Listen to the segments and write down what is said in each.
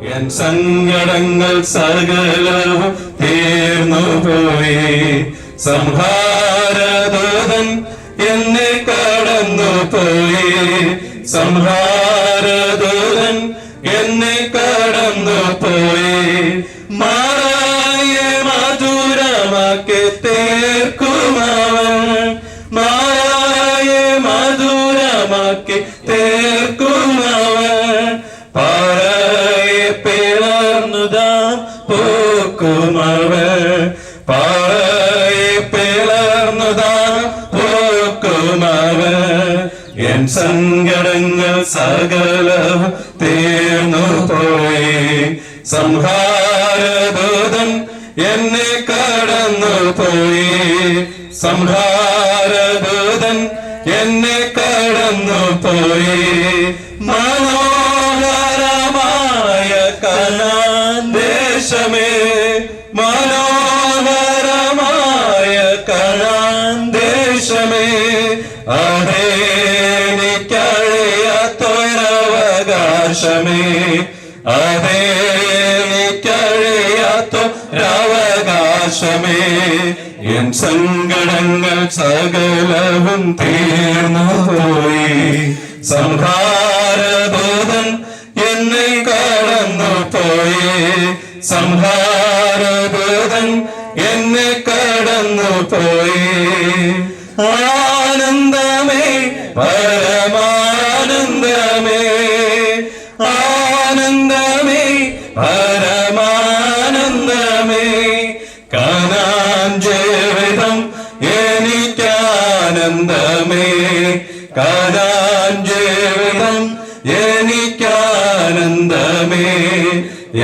N സങ്കടങ്ങൾ സകലവും തീർന്നു പോയി. സംഹാരദൂതൻ എന്നെ കടന്നു പോയി. സംഹാരദൂതൻ എന്നെ കടന്നു പോയി. മാറായ മധുരമാക്കി തീർക്കുമവൻ. മാറായ മധുരമാക്കി തീർക്കുമവൻ. പാറയെ പിളർന്നുതാം പൂക്കുമവൻ. പാറയെ പിളർന്നുതാം പൂക്കുമവൻ. എൻ സങ്കടങ്ങൾ സകലവും തീർന്നു പോയി. സംഹാരദൂതൻ എന്നെ കടന്നു പോയി. സംഹാരദൂതൻ എന്നെ കടന്നു പോയി. മനോഹരമായ കനാൻ ദേശമേ, മനോഹരമായ കനാൻ ദേശമേ, അതെനിക്കഴിയാത്തൊരവകാശമേ, അതെനിക്കഴിയാത്തൊരവകാശമേ. എൻ സങ്കടങ്ങൾ സകലവും തീർന്നു പോയി. സംഹാരദൂതൻ എന്നെ കടന്നു പോയി. സംഹാരദൂതൻ എന്നെ കടന്നു പോയി. ആനന്ദമേ, പരമാനന്ദമേ, ആനന്ദമേ, പരമാനന്ദമേ. കാനാൻ ജീവിതം എനിക്കാനന്ദമേ, കാനാൻ ജീവിതം എനിക്കാനന്ദമേ.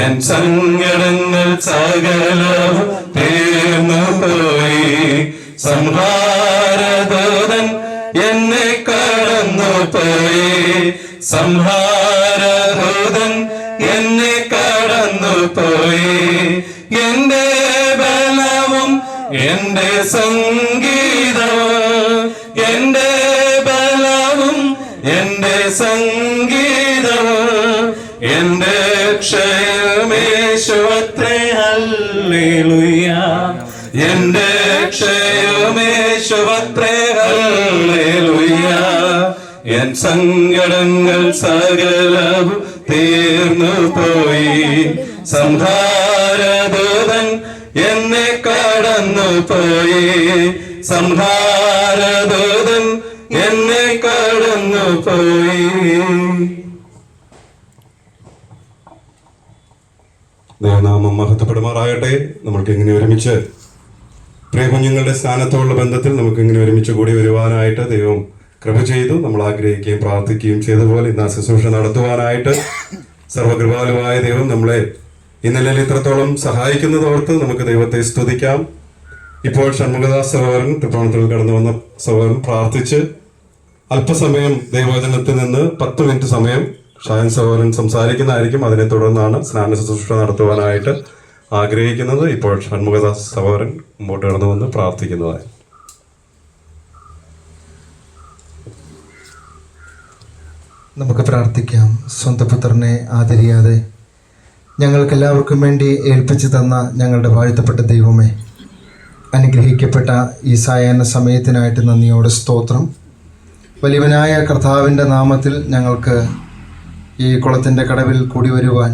എൻ സങ്കടങ്ങൾ സകലവും തീർന്നു പോയി. സംഹാരദൂതൻ എന്നെ കടന്നു പോയി. സംഹാരദൂതൻ എന്നെ കടന്നു പോയി. എന്റെ ബലവും എന്റെ സംഗീതവും, എന്റെ ബലവും എന്റെ സംഗീതവും, എന്റെ ക്ഷയമേശുവത്രേ. ഹല്ലേലൂയ. എന്റെ ക്ഷയമേശുവത്രേ. ഹല്ലേലൂയ. എൻ സങ്കടങ്ങൾ സകലവും തീർന്നു പോയി. സംഹാരദൂതൻ എന്നെ കടന്നു പോയി. സംഹാരദൂതൻ എന്നെ കടന്നു പോയി. ദൈവനാമം മഹത്വപ്പെടുമാറാകട്ടെ. നമ്മൾക്ക് ഇങ്ങനെ ഒരുമിച്ച് പ്രിയ കുഞ്ഞുങ്ങളുടെ സ്ഥാനത്തോടുള്ള ബന്ധത്തിൽ നമുക്ക് ഇങ്ങനെ ഒരുമിച്ച് കൂടി വരുവാനായിട്ട് ദൈവം കൃപ ചെയ്തു. നമ്മൾ ആഗ്രഹിക്കുകയും പ്രാർത്ഥിക്കുകയും ചെയ്തതുപോലെ ഇന്ന് ആ ശുശ്രൂഷ നടത്തുവാനായിട്ട് സർവകൃപാലുവായ ദൈവം നമ്മളെ ഇന്നലെ ഇത്രത്തോളം സഹായിക്കുന്നതോർത്ത് നമുക്ക് ദൈവത്തെ സ്തുതിക്കാം. ഇപ്പോൾ ഷൺമുഖദാസ് സഹോദരൻ തൃപ്പൂണിത്തുറ കടന്നു വന്ന സഹോദരൻ പ്രാർത്ഥിച്ച് അല്പസമയം ദൈവവചനത്തിൽ നിന്ന് 10 മിനിറ്റ് സമയം ഷായൻ സഹോദരൻ സംസാരിക്കുന്നതായിരിക്കും. അതിനെ തുടർന്നാണ് സ്നാന ശുശ്രൂഷ നടത്തുവാനായിട്ട് ആഗ്രഹിക്കുന്നത്. ഇപ്പോൾ ഷൺമുഖദാസ് സഹോദരൻ മുമ്പോട്ട് കടന്നു വന്ന് പ്രാർത്ഥിക്കുന്നതായി. നമുക്ക് പ്രാർത്ഥിക്കാം. സ്വന്തം പുത്രനെ ആദരിയാതെ ഞങ്ങൾക്കെല്ലാവർക്കും വേണ്ടി ഏൽപ്പിച്ചു തന്ന ഞങ്ങളുടെ വാഴ്ത്തപ്പെട്ട ദൈവമേ, അനുഗ്രഹിക്കപ്പെട്ട ഈ സായാഹ്ന സമയത്തിനായിട്ട് നന്ദിയോടെ സ്തോത്രം. വലിയവനായ കർത്താവിൻ്റെ നാമത്തിൽ ഞങ്ങൾക്ക് ഈ കുളത്തിൻ്റെ കടവിൽ കൂടി വരുവാൻ,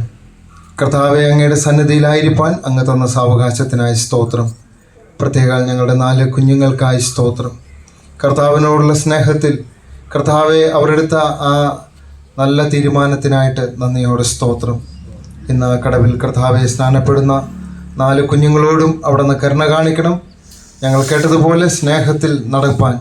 കർത്താവെ അങ്ങയുടെ സന്നിധിയിലായിരിക്കാൻ അങ്ങ് തന്ന സാവകാശത്തിനായി സ്തോത്രം. പ്രത്യേക ഞങ്ങളുടെ 4 കുഞ്ഞുങ്ങൾക്കായി സ്തോത്രം. കർത്താവിനോടുള്ള സ്നേഹത്തിൽ കർത്താവെ അവരെടുത്ത ആ നല്ല തീരുമാനത്തിനായിട്ട് നന്ദിയോടെ സ്തോത്രം. ഇന്ന് കടവിൽ കർത്താവെ സ്നാനപ്പെടുന്ന 4 കുഞ്ഞുങ്ങളോടും അവിടെ നിന്ന് കരുണ കാണിക്കണം. ഞങ്ങൾ കേട്ടതുപോലെ സ്നേഹത്തിൽ നടപ്പാൻ,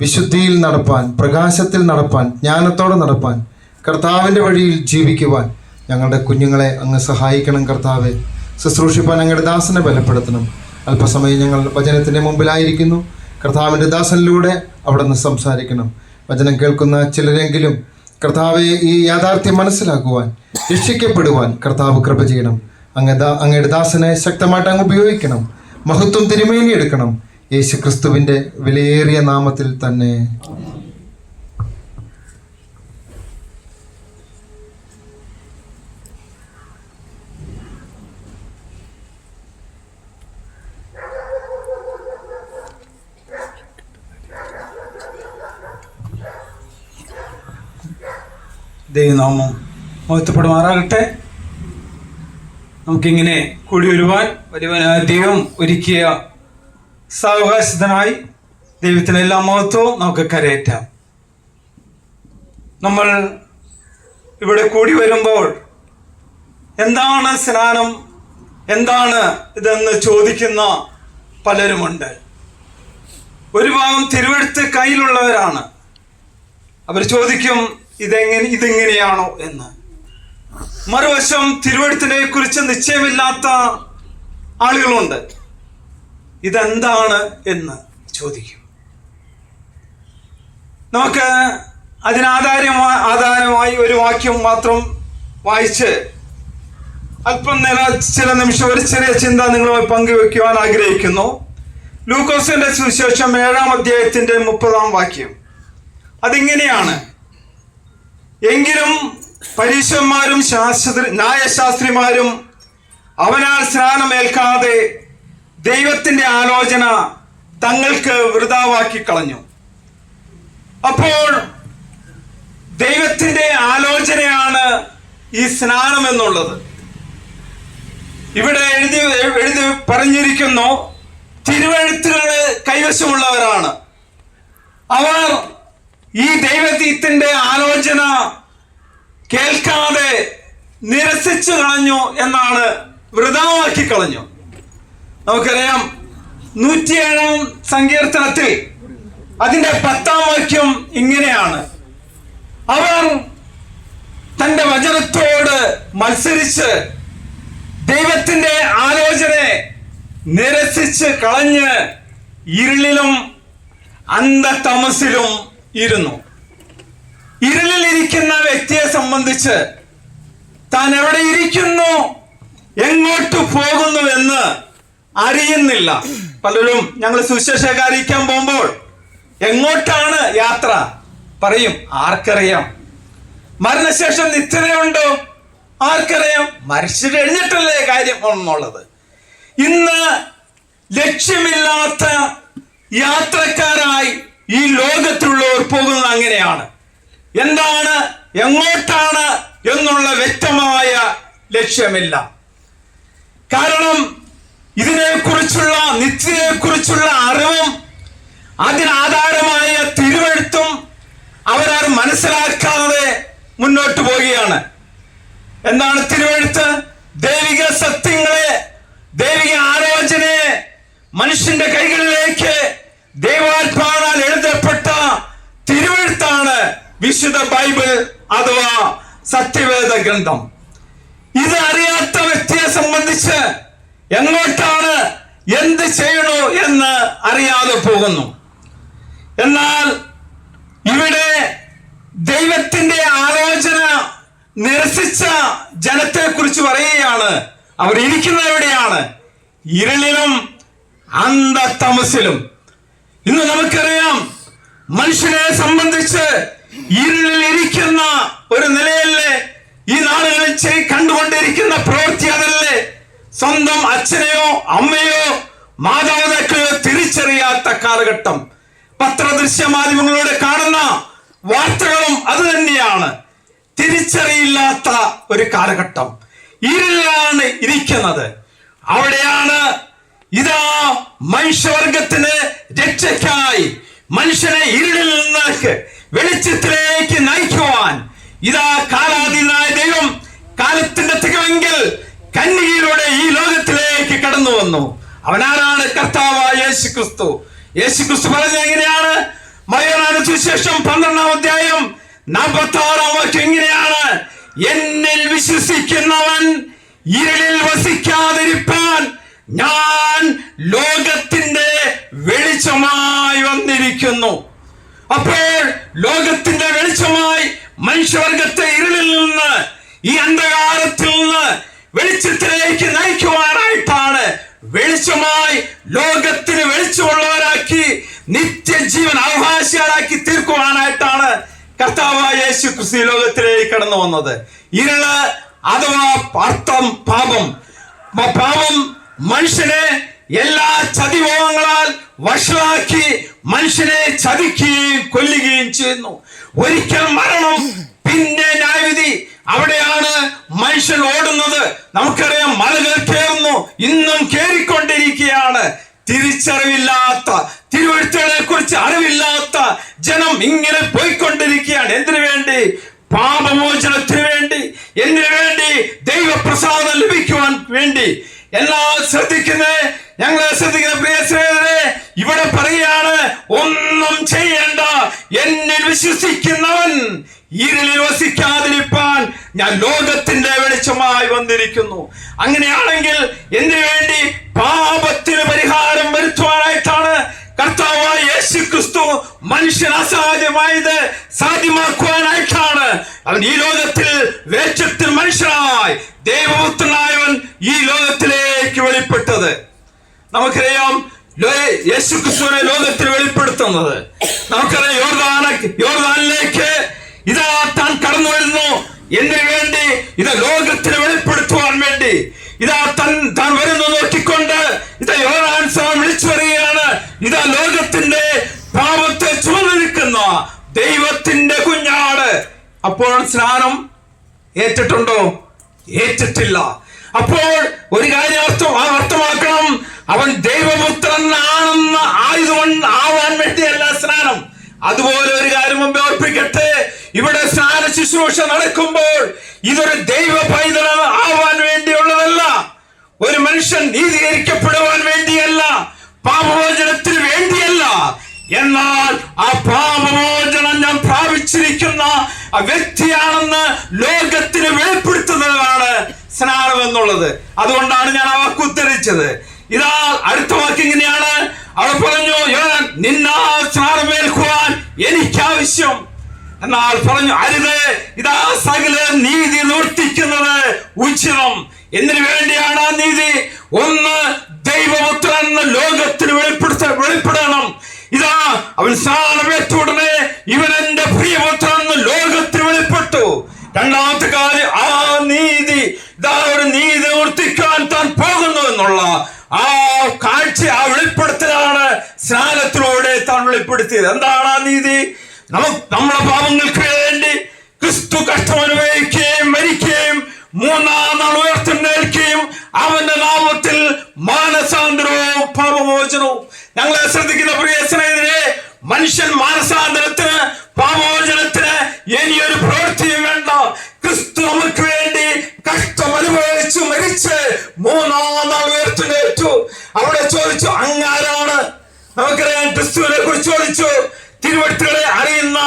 വിശുദ്ധിയിൽ നടപ്പാൻ, പ്രകാശത്തിൽ നടപ്പാൻ, ജ്ഞാനത്തോടെ നടപ്പാൻ, കർത്താവിൻ്റെ വഴിയിൽ ജീവിക്കുവാൻ ഞങ്ങളുടെ കുഞ്ഞുങ്ങളെ അങ്ങ് സഹായിക്കണം. കർത്താവെ ശുശ്രൂഷിപ്പാൻ അങ്ങയുടെ ദാസനെ ബലപ്പെടുത്തണം. അല്പസമയം ഞങ്ങൾ വചനത്തിൻ്റെ മുമ്പിലായിരിക്കുന്നു. കർത്താവിൻ്റെ ദാസനിലൂടെ അവിടെ നിന്ന് സംസാരിക്കണം. വചനം കേൾക്കുന്ന ചിലരെങ്കിലും കർത്താവെ ഈ യാഥാർത്ഥ്യം മനസ്സിലാക്കുവാൻ, രക്ഷിക്കപ്പെടുവാൻ കർത്താവ് കൃപ ചെയ്യണം. അങ്ങയുടെ ദാസനെ ശക്തമായിട്ട് അങ്ങ് ഉപയോഗിക്കണം. മഹത്വം തിരുമേനി എടുക്കണം. യേശു ക്രിസ്തുവിൻ്റെ വിലയേറിയ നാമത്തിൽ തന്നെ. ദൈവനാമം മഹത്വപ്പെടുമാറാകട്ടെ. നമുക്കിങ്ങനെ കൂടി വരുവാൻ വലിയവനായ ദൈവം ഒരുക്കിയ സാവകാശത്തിനായി ദൈവത്തിന് എല്ലാ മഹത്വവും നമുക്ക് കരയേറ്റാം. നമ്മൾ ഇവിടെ കൂടി വരുമ്പോൾ എന്താണ് സ്നാനം, എന്താണ് ഇതെന്ന് ചോദിക്കുന്ന പലരുമുണ്ട്. ഒരു ഭാഗം തിരുവെഴുത്ത് കയ്യിലുള്ളവരാണ്. അവർ ചോദിക്കും ഇതെങ്ങനെയാണോ എന്ന്. മറുവശം തിരുവെഴുത്തിനെ കുറിച്ച് നിശ്ചയമില്ലാത്ത ആളുകളുണ്ട്. ഇതെന്താണ് എന്ന് ചോദിക്കും. നമുക്ക് ആധാരമായി ഒരു വാക്യം മാത്രം വായിച്ച് അല്പം ചില നിമിഷം ഒരു ചെറിയ ചിന്ത നിങ്ങളുമായി പങ്കുവെക്കുവാൻ ആഗ്രഹിക്കുന്നു. ലൂക്കോസിന്റെ സുവിശേഷം 7-ാം അധ്യായത്തിന്റെ 30-ാം വാക്യം. അതിങ്ങനെയാണ്: എങ്കിലും പരീശന്മാരും ന്യായശാസ്ത്രിമാരും അവനാൽ സ്നാനമേൽക്കാതെ ദൈവത്തിന്റെ ആലോചന തങ്ങൾക്ക് വൃഥാവാക്കി കളഞ്ഞു. അപ്പോൾ ദൈവത്തിന്റെ ആലോചനയാണ് ഈ സ്നാനം എന്നുള്ളത്. ഇവിടെ എഴുതി പറഞ്ഞിരിക്കുന്നു, തിരുവെഴുത്തുകള് കൈവശമുള്ളവരാണ് അവർ. ഈ ദൈവത്തിന്റെ ആലോചന കേൾക്കാതെ നിരസിച്ചു കളഞ്ഞു എന്നാണ്, വൃഥാവാക്കി കളഞ്ഞു. നമുക്കറിയാം 107-ാം സങ്കീർത്തനത്തിൽ അതിന്റെ 10-ാം വാക്യം ഇങ്ങനെയാണ്: അവർ തന്റെ വചനത്തോട് മത്സരിച്ച് ദൈവത്തിന്റെ ആലോചനയെ നിരസിച്ച് കളഞ്ഞ് ഇരുളിലും അന്ധതമസിലും ഇരുന്നു. ഇരുളിലിരിക്കുന്ന വ്യക്തിയെ സംബന്ധിച്ച് താൻ എവിടെ ഇരിക്കുന്നു, എങ്ങോട്ട് പോകുന്നു എന്ന് അറിയുന്നില്ല. പലരും ഞങ്ങൾ സുവിശേഷം അറിയിക്കാൻ പോകുമ്പോൾ എങ്ങോട്ടാണ് യാത്ര പറയും, ആർക്കറിയാം. മരണശേഷം നിത്യതയുണ്ടോ, ആർക്കറിയാം. മരിച്ചിട്ട് എഴുന്നിട്ടല്ലേ കാര്യം എന്നുള്ളത്. ഇന്ന് ലക്ഷ്യമില്ലാത്ത യാത്രക്കാരായി ഈ ലോകത്തുള്ളവർ പോകുന്നത് അങ്ങനെയാണ്. എന്താണ്, എങ്ങോട്ടാണ് എന്നുള്ള വ്യക്തമായ ലക്ഷ്യമില്ല. കാരണം ഇതിനെക്കുറിച്ചുള്ള നിത്യതയെക്കുറിച്ചുള്ള അറിവും അതിനാധാരമായ തിരുവെഴുത്തും അവരാരും മനസ്സിലാക്കാതെ മുന്നോട്ട് പോവുകയാണ്. എന്താണ് തിരുവെഴുത്ത്? ദൈവിക സത്യങ്ങളെ, ദൈവിക ആലോചനയെ മനുഷ്യന്റെ കൈകളിലേക്ക് ദൈവാത്മാവിനാൽ എഴുതപ്പെട്ട തിരുവെഴുത്താണ് വിശുദ്ധ ബൈബിൾ അഥവാ സത്യവേദ ഗ്രന്ഥം. ഇത് അറിയാത്ത വ്യക്തിയെ സംബന്ധിച്ച് എങ്ങോട്ടാണ്, എന്ത് ചെയ്യണോ എന്ന് അറിയാതെ പോകുന്നു. എന്നാൽ ഇവിടെ ദൈവത്തിന്റെ ആലോചന നിരസിച്ച ജനത്തെ കുറിച്ച് പറയുകയാണ്. അവർ ഇരിക്കുന്നത് എവിടെയാണ്? ഇരുളിലും അന്ധതമസിലും. ഇന്ന് നമുക്കറിയാം, മനുഷ്യനെ സംബന്ധിച്ച് ഇരുളിൽ ഇരിക്കുന്ന ഒരു നിലയല്ലേ ഈ നാളുകളിൽ കണ്ടുകൊണ്ടിരിക്കുന്ന പ്രവൃത്തി. അതല്ലേ സ്വന്തം അച്ഛനെയോ അമ്മയോ മാതാപിതാക്കളെയോ തിരിച്ചറിയാത്ത കാലഘട്ടം. പത്രദൃശ്യ മാധ്യമങ്ങളിലൂടെ കാണുന്ന വാർത്തകളും അത് തന്നെയാണ്. തിരിച്ചറിയില്ലാത്ത ഒരു കാലഘട്ടം. ഇരുളിലാണ് ഇരിക്കുന്നത്. അവിടെയാണ് ഇതാ മനുഷ്യവർഗത്തിന് രക്ഷയ്ക്കായി മനുഷ്യനെ ഇരുളിൽ നിന്ന് വെളിച്ചത്തിലേക്ക് നയിക്കുവാൻ ഇതാ കാലാതീതനായ ദൈവം കാലത്തിന്റെ തികവെങ്കിൽ കന്യകയിലൂടെ ഈ ലോകത്തിലേക്ക് കടന്നു വന്നു. അവനാരാണ്? കർത്താവായ യേശുക്രിസ്തു. യേശുക്രിസ്തു പറഞ്ഞത് എങ്ങനെയാണ്? മയോനാണ് സുവിശേഷം 12-ാം അധ്യായം 46-ാം വാക്യം ഇങ്ങനെയാണ്: എന്നിൽ വിശ്വസിക്കുന്നവൻ ഇരുളിൽ വസിക്കാതിരിപ്പാൻ ഞാൻ ലോകത്തിന്റെ വെളിച്ചമായി വന്നിരിക്കുന്നു. അപ്പോൾ ലോകത്തിന്റെ വെളിച്ചമായി മനുഷ്യവർഗത്തെ ഇരുളിൽ നിന്ന്, ഈ അന്ധകാരത്തിൽ നിന്ന് വെളിച്ചത്തിലേക്ക് നയിക്കുവാനായിട്ടാണ്, വെളിച്ചമായി ലോകത്തിന് വെളിച്ചമുള്ളവരാക്കി നിത്യജീവൻ അവകാശികളാക്കി തീർക്കുവാനായിട്ടാണ് കർത്താവായ യേശു ക്രിസ്തു ലോകത്തിലേക്ക് കടന്നു വന്നത്. ഇരുള് അഥവാ അർത്ഥം പാപം. പാപം മനുഷ്യനെ എല്ലാ ചതിമോഹങ്ങളാൽ വഷളാക്കി മനുഷ്യനെ ചതിക്കുകയും കൊല്ലുകയും ചെയ്യുന്നു. ഒരിക്കൽ മരണം പിന്നെ ന്യായവിധി. അവിടെയാണ് മനുഷ്യൻ ഓടുന്നത്. നമുക്കറിയാം, മലകൾ കയറുന്നു, ഇന്നും കയറിക്കൊണ്ടിരിക്കുകയാണ്. തിരിച്ചറിവില്ലാത്ത, തിരുവഴുത്തുകളെ കുറിച്ച് അറിവില്ലാത്ത ജനം ഇങ്ങനെ പോയിക്കൊണ്ടിരിക്കുകയാണ്. എന്തിനു വേണ്ടി? പാപമോചനത്തിന് വേണ്ടി, എന്തിനു വേണ്ടി? ദൈവപ്രസാദം ലഭിക്കുവാൻ വേണ്ടി. എല്ലാം ഞങ്ങളെ ശ്രദ്ധിക്കുന്ന പ്രിയ സ്നേഹിതരെ, ഇവിടെ പറയുകയാണ്, ഒന്നും ചെയ്യേണ്ട, എന്നിൽ വിശ്വസിക്കുന്നവൻ ഇരുളിൽ വസിക്കാതിരിപ്പാൻ ഞാൻ ലോകത്തിന്റെ വെളിച്ചമായി വന്നിരിക്കുന്നു. അങ്ങനെയാണെങ്കിൽ എന്തിനു വേണ്ടി? പാപത്തിന് പരിഹാരം വരുത്തുവാനായിട്ടാണ് കർത്താവായ യേശു ക്രിസ്തു മനുഷ്യൻ അസാധ്യമായത് സാധ്യമാക്കുവാനായിട്ടാണ് അവൻ ഈ ലോകത്തിൽ വേഷത്തിൽ മനുഷ്യനായി ദൈവപുത്രനായവൻ ഈ ലോകത്തിലേക്ക് വെളിപ്പെട്ടത്. നമുക്കറിയാം, യേശു ക്രിസ്തുവിനെ ലോകത്തിൽ വെളിപ്പെടുത്തുന്നത്. നമുക്കറിയാം, യോർദാനിലേക്ക് ഇതാ താൻ കടന്നു വരുന്നു. എന്തിനു വേണ്ടി? ഇത് ലോകത്തിന് വെളിപ്പെടുത്തുവാൻ വേണ്ടി. ഇതാ താൻ വരുന്നു നോക്കിക്കൊണ്ട് ഇതാ യോർദാൻ സ്നാനം വിളിച്ചു പറയുകയാണ്, ഇതാ ലോകത്തിന്റെ പാപത്തെ ചുമന്നിരിക്കുന്ന ദൈവത്തിന്റെ കുഞ്ഞാട്. അപ്പോൾ സ്നാനം ഏറ്റിട്ടുണ്ടോ? ഏറ്റിട്ടില്ല. അപ്പോൾ ഒരു കാര്യം അർത്ഥമാക്കണം, അവൻ ദൈവപുത്രൻ ആണെന്ന് ആവാൻ വേണ്ടിയല്ല സ്നാനം. അതുപോലെ ഒരു കാര്യം മുമ്പ് ഓർപ്പിക്കട്ടെ, ഇവിടെ സ്നാന ശുശ്രൂഷ നടക്കുമ്പോൾ ഇതൊരു ദൈവ പൈതൽ ആവാൻ വേണ്ടിയുള്ളതല്ല. ഒരു മനുഷ്യൻ നീതീകരിക്കപ്പെടുവാൻ വേണ്ടിയല്ല, പാപമോചനത്തിന് വേണ്ടിയല്ല. എന്നാൽ ആ പാപമോചനം ഞാൻ പ്രാപിച്ചിരിക്കുന്ന ആ വ്യക്തിയാണെന്ന് ലോകത്തിന് വെളിപ്പെടുത്തുന്നതാണ് സ്നാനം എന്നുള്ളത്. അതുകൊണ്ടാണ് ഞാൻ ആ വാക്ക് ഉദ്ധരിച്ചത്. ഇതാ അടുത്ത വാക്ക് ഇങ്ങനെയാണ്. അവിടെ പറഞ്ഞു, നിന്നാ സ്നാനമേൽക്കുവാൻ എനിക്ക് ആവശ്യം. എന്നാൽ പറഞ്ഞു, അരുത്, ഇതാ സകല നീതി നിവർത്തിക്കുന്നത് ഉചിതം. എന്തിനു വേണ്ടിയാണ് ആ നീതി? ഒന്ന്, ദൈവപുത്രൻ ലോകത്തിന് വെളിപ്പെടണം. ഇതാ അവൻ സ്നാനമേറ്റ ഉടനെ ഇവൻ എന്റെ പ്രിയപുത്രൻ ലോകത്തിന് വെളിപ്പെട്ടു. രണ്ടാമത്തെ കാര്യം, ആ നീതി, ഇതാ ഒരു നീതി നിവർത്തിക്കാൻ താൻ പോകുന്നു എന്നുള്ള ആ കാഴ്ച, ആ വെളിപ്പെടുത്തലാണ് സ്നാനത്തിലൂടെ താൻ വെളിപ്പെടുത്തിയത്. എന്താണ് ആ നീതി? നമ്മുടെ പാപങ്ങൾക്ക് വേണ്ടി ക്രിസ്തു കഷ്ടമനുഭവിക്കുകയും മരിക്കുകയും മൂന്നാം നാൾ ഉയർത്തെഴുന്നേൽക്കുകയും അവന്റെ നാമത്തിൽ മാനസാന്തരവും പാപമോചനവും. ഞങ്ങളെ ശ്രദ്ധിക്കുന്ന പ്രിയ സ്നേഹിതരെ, മനുഷ്യൻ മാനസാന്തരത്തിന്, പാപമോചനത്തിന് ഇനിയൊരു പ്രവൃത്തിയും വേണ്ട. ക്രിസ്തു നമുക്ക് വേണ്ടി കഷ്ടം അനുഭവിച്ചു മരിച്ച് മൂന്നാം നാൾ ഉയർത്തെഴുന്നേറ്റു. അവിടെ ചോദിച്ചു, അങ്ങാരാണ്? നമുക്കറിയാം, ക്രിസ്തുവിനെ കുറിച്ച് ചോദിച്ചു. തിരുവഴുത്തുകളെ അറിയുന്ന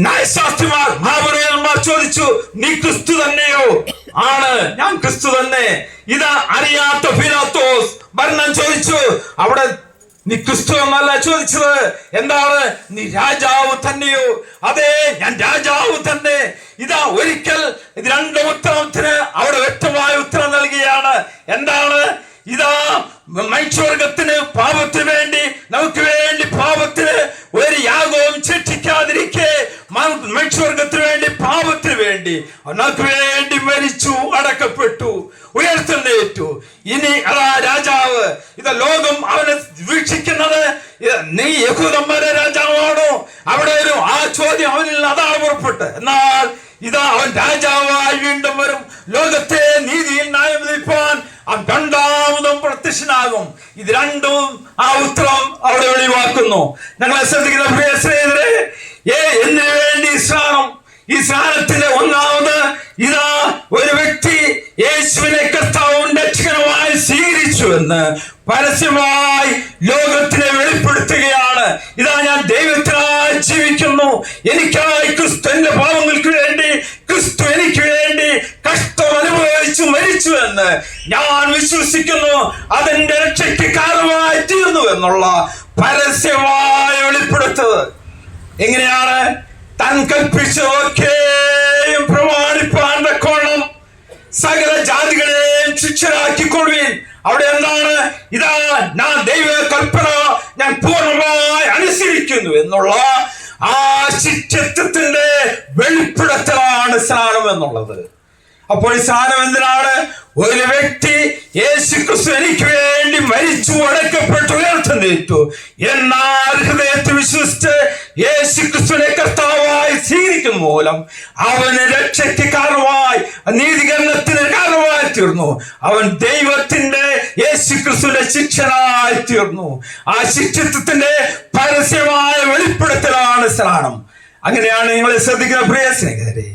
ന്യായശാസ്ത്രിമാർ, മഹാപുരോഹിതന്മാർ ചോദിച്ചു, നീ ക്രിസ്തു തന്നെയോ? ആണ്, ഞാൻ ക്രിസ്തു തന്നെ. ഇതാ അറിയാത്ത പീലാത്തോസ് ഭരണം ചോദിച്ചു. അവിടെ നീ ക്രിസ്തു എന്നല്ല ചോദിച്ചത്, എന്താണ്? നീ രാജാവ് തന്നെയോ? അതെ, ഞാൻ രാജാവ് തന്നെ. ഇതാ ഒരിക്കൽ ഇത് രണ്ടും ഉത്തരത്തിന് അവിടെ വ്യക്തമായ ഉത്തരം നൽകുകയാണ്. എന്താണ്? ഇതാ മനുഷ്യവർഗത്തിന് പാപത്തിന് വേണ്ടി, നമുക്ക് വേണ്ടി പാപത്തിന് ഒരു യാഗവും ശിക്ഷിക്കാതിരിക്കെ മനുഷ്യവർഗത്തിന് വേണ്ടി, പാപത്തിന് വേണ്ടി നമുക്ക് വേണ്ടി മരിച്ചു, അടക്കപ്പെട്ടു, ഉയർത്തെഴുന്നേറ്റു. ഇനി അതാ രാജാവ്. ഇത് ലോകം അവനെ വീക്ഷിക്കുന്നത്, നീ യഹൂദന്മാരെ രാജാവാണോ? അവിടെ ഒരു ആ ചോദ്യം അവനിൽ അതാണ് പുറപ്പെട്ട്. എന്നാൽ ഇതാ അവൻ രാജാവായി വീണ്ടും വരും. ലോകത്തെ നീതിയിൽ ന്യായം വിധിപ്പാൻ അവൻ രണ്ടാമതും പ്രത്യക്ഷനാകും. ഇത് രണ്ടും ആ ഉത്തരം അവിടെ വെളിവാക്കുന്നു. ഞങ്ങളെ ശ്രദ്ധിക്കുന്ന പ്രിയ സ്നേഹിതരെ, എന്തിനു വേണ്ടി സ്നാനം? ഈ സ്നാനത്തിന്റെ ഒന്നാമത്, ഇതാ ഒരു വ്യക്തി യേശുവിനെ കർത്താവും രക്ഷകനുമായി സ്വീകരിച്ചു എന്ന് പരസ്യമായി ലോകത്തിനെ വെളിപ്പെടുത്തുകയാണ്. ഇതാ ഞാൻ ദൈവത്തിനായി ജീവിക്കുന്നു, എനിക്കായി ക്രിസ്തു, എന്റെ പാപങ്ങൾക്ക് വേണ്ടി ക്രിസ്തു എനിക്ക് വേണ്ടി കഷ്ടം അനുഭവിച്ചു മരിച്ചു എന്ന് ഞാൻ വിശ്വസിക്കുന്നു, അതെന്റെ രക്ഷയ്ക്ക് കാരണമായി തീർന്നു എന്നുള്ള പരസ്യമായി വെളിപ്പെടുത്തത്. എങ്ങനെയാണ്? താൻ കൽപ്പിച്ചതൊക്കെയും പ്രമാണിപ്പാൻ തക്കോണം സകല ജാതികളെയും ശിക്ഷരാക്കിക്കൊള്ളുവിൻ. അവിടെ എന്താണ്? ഇതാ ഞാൻ ദൈവ കൽപ്പന ഞാൻ പൂർണ്ണമായി അനുസരിക്കുന്നു എന്നുള്ള ആ ശിക്ഷത്വത്തിന്റെ വെളിപ്പെടുത്തലാണ് സ്നാനം എന്നുള്ളത്. അപ്പോൾ ഈ സ്നാനം എന്തിനാണ്? ഒരു വ്യക്തി യേശു ക്രിസ്തു എനിക്ക് വേണ്ടി മരിച്ചു, അടക്കപ്പെട്ടു, ഉയർത്തെഴുന്നേറ്റു എന്നാൽ ഹൃദയത്തിൽ വിശ്വസിച്ച് യേശു ക്രിസ്തുവിനെ കർത്താവായി സ്വീകരിക്കുന്നു മൂലം അവന് രക്ഷയ്ക്ക് കാരണമായി, നീതീകരണത്തിന് കാരണമായി തീർന്നു. അവൻ ദൈവത്തിന്റെ യേശുക്രിസ്തുവിന്റെ ശിക്ഷനായി തീർന്നു. ആ ശിക്ഷത്വത്തിന്റെ പരസ്യമായ വെളിപ്പെടുത്തലാണ് സ്നാനം. അങ്ങനെയാണ് നിങ്ങളെ ശ്രദ്ധിക്കുന്ന പ്രിയ സ്നേഹിതരെ,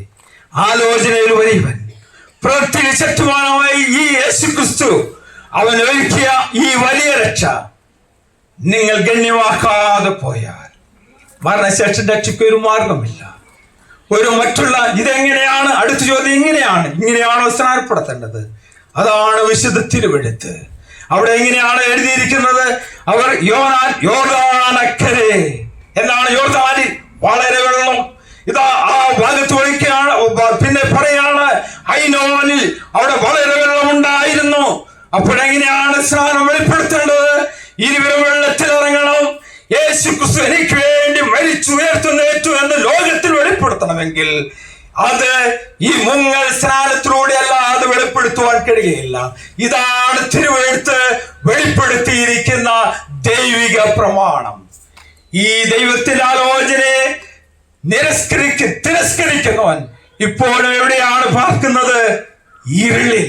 ആലോചനയിൽ വലിയവൻ പ്രവൃത്തിയിൽ ശക്തിമാനമായ ഈ യേശുക്രിസ്തു അവൻ ഒരുക്കിയ ഈ വലിയ രക്ഷ നിങ്ങൾ ഗണ്യമാക്കാതെ പോയാൽ മരണശേഷം രക്ഷയ്ക്ക് ഒരു മാർഗമില്ല. ഒരു മറ്റുള്ള ഇതെങ്ങനെയാണ്, അടുത്ത ചോദ്യം ഇങ്ങനെയാണോ സ്നാനപ്പെടുത്തേണ്ടത്? അതാണ് വിശുദ്ധ തിരുവെഴുത്ത്. അവിടെ എങ്ങനെയാണ് എഴുതിയിരിക്കുന്നത്? അവർ യോർദാനക്കരെ എന്നാണ്. യോർദാനിൽ വളരെ വെള്ളം ഇതാ ആ ഭാഗത്ത് ഒഴിക്കുകയാണ്. പിന്നെ പറയാണ് ഐനോനിൽ അവിടെ വളരെ വെള്ളമുണ്ടായിരുന്നു. അപ്പോഴെങ്ങനെയാണ് സ്നാനം വെളിപ്പെടുത്തേണ്ടത്? ഇരുവരും വെള്ളത്തിലിറങ്ങണം. യേശുക്രിസ്തു എനിക്ക് വേണ്ടി മരിച്ചു ഉയർത്തുന്നേറ്റു എന്ന് ലോകത്തിൽ വെളിപ്പെടുത്തണമെങ്കിൽ അത് ഈ മുങ്ങൽ സ്നാനത്തിലൂടെ അല്ലാതെ വെളിപ്പെടുത്തുവാൻ കഴിയില്ല. ഇതാണ് തിരുവെഴുത്ത് വെളിപ്പെടുത്തിയിരിക്കുന്ന ദൈവിക പ്രമാണം. ഈ ദൈവത്തിന്റെ ആലോചനയെ തിരസ്കരിക്കുന്നവൻ ഇപ്പോഴും എവിടെയാണ് പാർക്കുന്നത്? ഇരുളിൽ,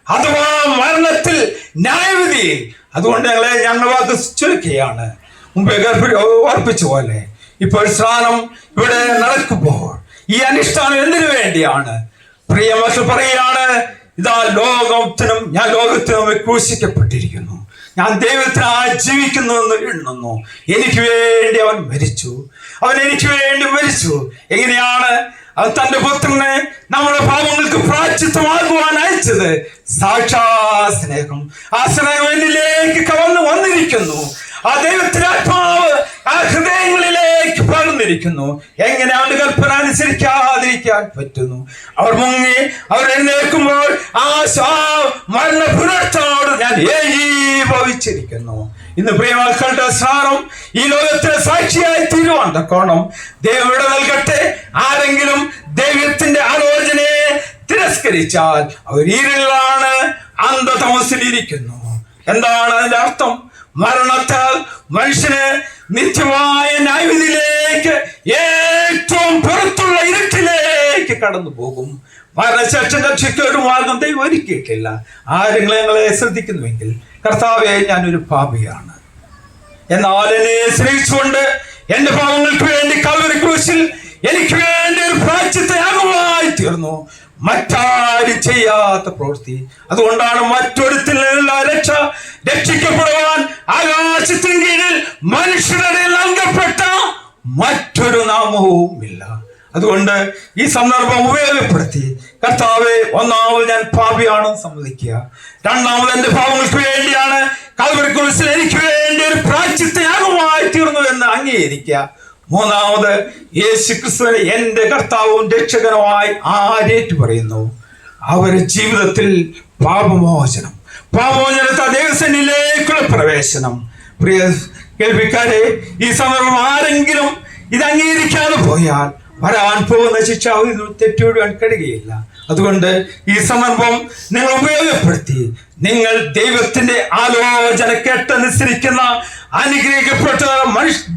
അഥവാ മരണത്തിൽ, ന്യായവിധിയിൽ. അതുകൊണ്ട് ഞങ്ങൾ വാക്ക് ചുരുക്കുകയാണ്. മുമ്പേ ഓർപ്പിച്ച പോലെ ഇപ്പോൾ സ്നാനം ഇവിടെ നടക്കുമ്പോൾ ഈ അനുഷ്ഠാനം എന്തിനു വേണ്ടിയാണ്? പ്രിയ മക്കൾ പറയുകയാണ്, ഇതാ ഞാൻ ലോകത്തിനും ക്രൂശിക്കപ്പെട്ടിരിക്കുന്നു, ഞാൻ ദൈവത്തിനായി ജീവിക്കുന്നു എന്ന് എണ്ണുന്നു. എനിക്ക് വേണ്ടി അവൻ മരിച്ചു. എങ്ങനെയാണ്? അവൻ തന്റെ പുത്രനെ നമ്മുടെ പാപങ്ങൾക്ക് പ്രായശ്ചിത്തമാകുവാൻ അയച്ചത്. സാക്ഷാ സ്നേഹം. ആ സ്നേഹം എന്നിലേക്ക് കവർന്നു വന്നിരിക്കുന്നു. ആ ദൈവത്തിന്റെ ആത്മാവ് ആ ഹൃദയങ്ങളിലേക്ക് പകർന്നിരിക്കുന്നു. എങ്ങനെ അവന്റെ കൽപ്പന അനുസരിക്കാതിരിക്കാൻ പറ്റുന്നു? അവർ മുങ്ങി അവർ എഴുന്നേൽക്കുമ്പോൾ ആ മരണ പുനർത്തോട് ഞാൻ ഏകീഭവിച്ചിരിക്കുന്നു. ഇന്ന് പ്രിയമക്കളുടെ സ്നാനം ഈ ലോകത്തിലെ സാക്ഷിയായി തീരുവാൻ തക്കോണം ദൈവം ഇവിടെ നൽകട്ടെ. ആരെങ്കിലും ദൈവത്തിന്റെ ആലോചനയെ തിരസ്കരിച്ചാൽ അവർ ഇരുളിലാണ്, അന്ധതമസിലിരിക്കുന്നു. എന്താണ് അതിന്റെ അർത്ഥം? മരണത്താൽ മനുഷ്യന് നിത്യമായ ന്യായവിധിയിലേക്ക്, ഏറ്റവും പുറത്തുള്ള ഇരുട്ടിലേക്ക് കടന്നു പോകും. മരണശേഷം രക്ഷയ്ക്ക് ഒരു മാർഗം ദൈവം ഒരുക്കിയിട്ടില്ല. ആരെങ്കിലും ഞങ്ങളെ ശ്രദ്ധിക്കുന്നുവെങ്കിൽ, കർത്താവേ, ഞാനൊരു പാപിയാണ്, എന്നാൽ എന്നെ സ്നേഹിച്ചുകൊണ്ട് എന്റെ പാപങ്ങൾക്ക് വേണ്ടി കൽവരി ക്രൂശിൽ എനിക്ക് വേണ്ടി ഒരു പ്രായശ്ചിത്തയാഗമായി തീർന്നു. മറ്റാരും ചെയ്യാത്ത പ്രവൃത്തി. അതുകൊണ്ടാണ് മറ്റൊരുത്തിൽ രക്ഷിക്കപ്പെടുവാൻ ആകാശത്തിന് കീഴിൽ മനുഷ്യരുടെ നൽകപ്പെട്ട മറ്റൊരു നാമവും ഇല്ല. അതുകൊണ്ട് ഈ സന്ദർഭം ഉപയോഗപ്പെടുത്തി കർത്താവെ, ഒന്നാമത് ഞാൻ പാപിയാണെന്ന് സമ്മതിക്കുക. രണ്ടാമത് എന്റെ പാപങ്ങൾക്ക് വേണ്ടിയാണ് കൽവരി ക്രൂശിൽ എനിക്ക് വേണ്ടി ഒരു പ്രായശ്ചിത്തയാഗമായി തീർന്നു എന്ന് അംഗീകരിക്കുക. മൂന്നാമത് യേശുക്രിസ്തുവിനെ എന്റെ കർത്താവും രക്ഷകനുമായി ആരേറ്റു പറയുന്നു, അവരുടെ ജീവിതത്തിൽ പാപമോചനത്തെ ദൈവസന്നിധിയിലേക്കുള്ള പ്രവേശനം. പ്രിയ കേൾവിക്കാരെ, ഈ സന്ദർഭം ആരെങ്കിലും ഇത് അംഗീകരിക്കാതെ പോയാൽ വരാൻ പോകുന്ന ശിക്ഷ തെറ്റുവിടാൻ കഴിയുകയില്ല. അതുകൊണ്ട് ഈ സന്ദർഭം നിങ്ങൾ ഉപയോഗപ്പെടുത്തി നിങ്ങൾ ദൈവത്തിന്റെ ആലോചന കേട്ടനുസരിക്കുന്ന അനുഗ്രഹിക്കപ്പെട്ട